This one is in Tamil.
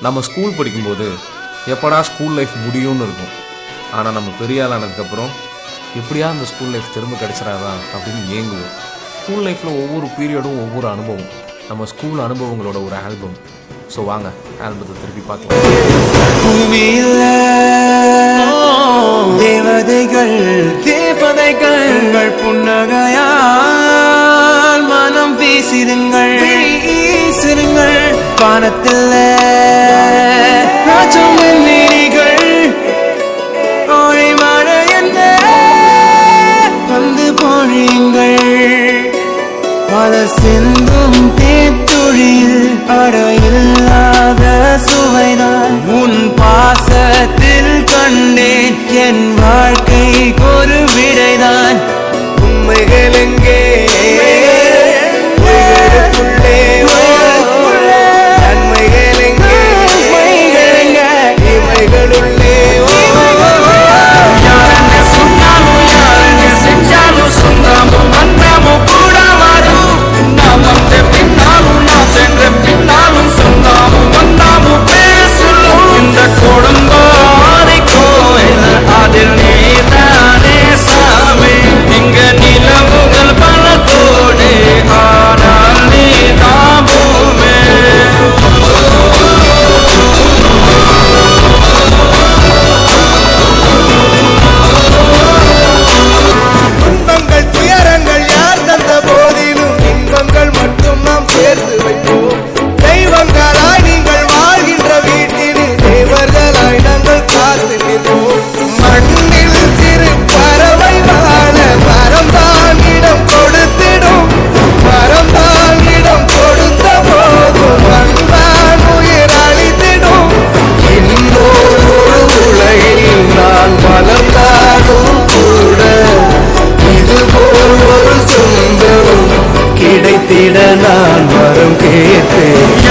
நம்ம ஸ்கூல் படிக்கும்போது எப்படா ஸ்கூல் லைஃப் முடியும்னு இருக்கும். ஆனால் நம்ம பெரிய ஆளானதுக்கப்புறம் எப்படியா அந்த ஸ்கூல் லைஃப் திரும்ப கிடைச்சிடாதா அப்படின்னு ஏங்குவோம். ஸ்கூல் லைஃப்பில் ஒவ்வொரு பீரியடும் ஒவ்வொரு அனுபவம். நம்ம ஸ்கூல் அனுபவங்களோட ஒரு ஆல்பம். ஸோ வாங்க ஆல்பத்தை திருப்பி பார்க்கலாம். தேவதைகள் தேவதைகள் புன்னகையால் மனம் வீசிடுங்கள் வானத்தில் ஓடி மழை என்ன வந்து பொழியுங்கள் மலர் சிந்தும் தேத்துழியில் அடையில்லாத சுவைதான் உன் பாசத்தில் கண்டேன் என் வாழ்க்கைக்கு ஒரு விடைதான் உண்மைகள் எங்கே நான் வரம் கேட்பேன்.